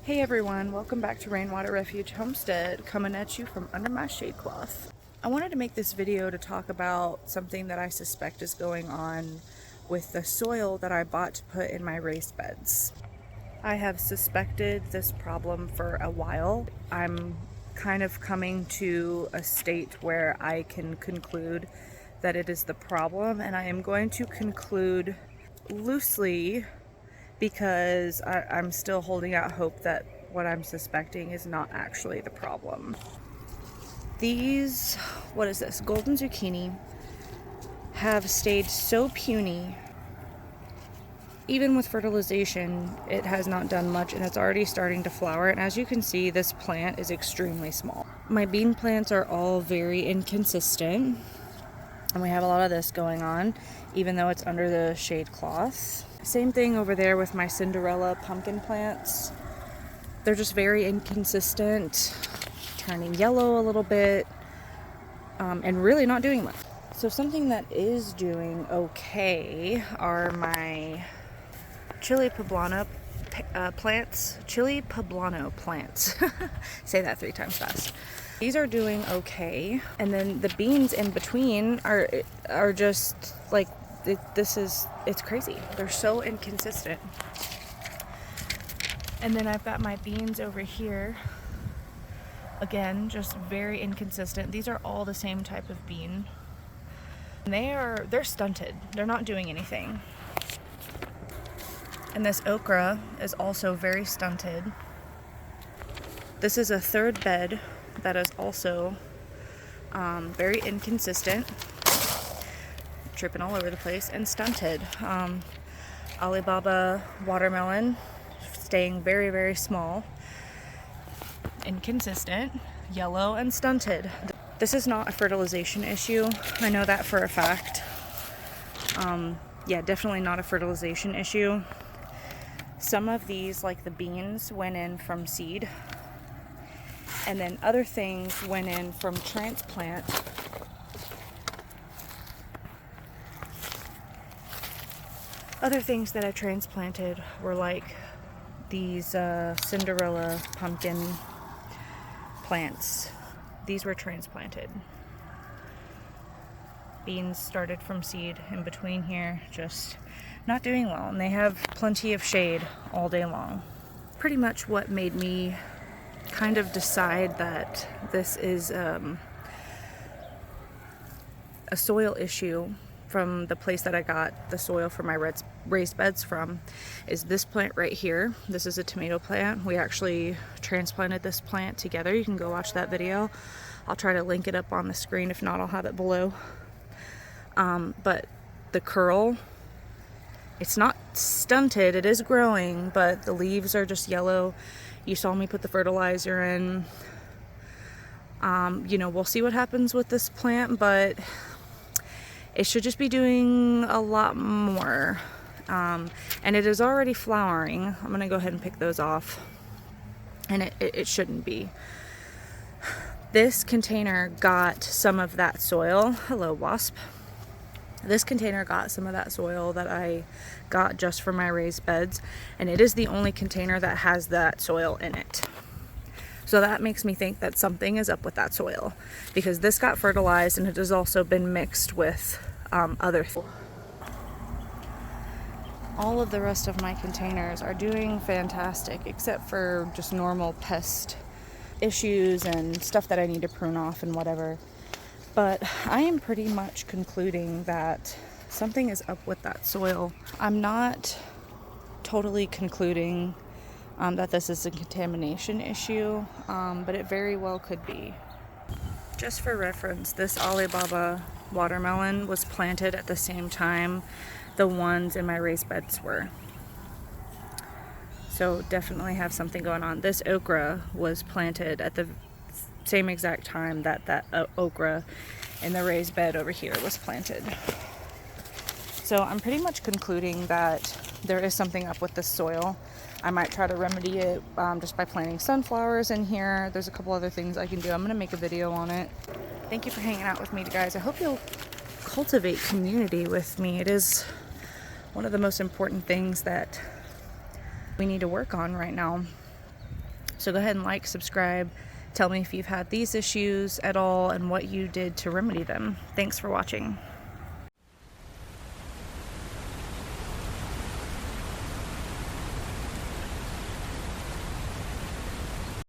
Hey everyone, welcome back to Rainwater Refuge Homestead, coming at you from under my shade cloth. I wanted to make this video to talk about something that I suspect is going on with the soil that I bought to put in my raised beds. I have suspected this problem for a while. I'm kind of coming to a state where I can conclude that it is the problem, and I am going to conclude loosely because I'm still holding out hope that what I'm suspecting is not actually the problem. These, what is this, golden zucchini have stayed so puny. Even with fertilization, it has not done much and it's already starting to flower. And as you can see, this plant is extremely small. My bean plants are all very inconsistent. And we have a lot of this going on, even though it's under the shade cloth. Same thing over there with my Cinderella pumpkin plants. They're just very inconsistent, turning yellow a little bit, and really not doing much. So something that is doing okay are my chili poblano plants. Chili poblano plants. Say that 3 times fast. These are doing okay, and then the beans in between are just like it's crazy. They're so inconsistent. And then I've got my beans over here. Again, just very inconsistent. These are all the same type of bean. And they're stunted. They're not doing anything. And this okra is also very stunted. This is a third bed that is also very inconsistent, tripping all over the place, and stunted. Alibaba watermelon staying very, very small, inconsistent, yellow, and stunted. This is not a fertilization issue. I know that for a fact. Yeah, definitely not a fertilization issue. Some of these, like the beans, went in from seed. And then other things went in from transplant. Other things that I transplanted were like these Cinderella pumpkin plants. These were transplanted. Beans started from seed in between here, just not doing well. And they have plenty of shade all day long. Pretty much what made me kind of decide that this is a soil issue from the place that I got the soil for my raised beds from is this plant right here. This is a tomato plant. We actually transplanted this plant together. You can go watch that video. I'll try to link it up on the screen. If not, I'll have it below. But the curl, it's not stunted. It is growing, but the leaves are just yellow. You saw me put the fertilizer in. We'll see what happens with this plant, but it should just be doing a lot more. And it is already flowering. I'm gonna go ahead and pick those off. And it shouldn't be. This container got some of that soil. Hello, wasp. This container got some of that soil that I got just for my raised beds, and it is the only container that has that soil in it. So that makes me think that something is up with that soil, because this got fertilized and it has also been mixed with other things. All of the rest of my containers are doing fantastic, except for just normal pest issues and stuff that I need to prune off and whatever. But I am pretty much concluding that something is up with that soil. I'm not totally concluding that this is a contamination issue, but it very well could be. Just for reference, this Alibaba watermelon was planted at the same time the ones in my raised beds were. So definitely have something going on. This okra was planted at the same exact time that okra in the raised bed over here was planted. So I'm pretty much concluding that there is something up with this soil. I might try to remedy it just by planting sunflowers in here. There's a couple other things I can do. I'm going to make a video on it. Thank you for hanging out with me, guys. I hope you'll cultivate community with me. It is one of the most important things that we need to work on right now. So go ahead and like, subscribe, tell me if you've had these issues at all and what you did to remedy them. Thanks for watching.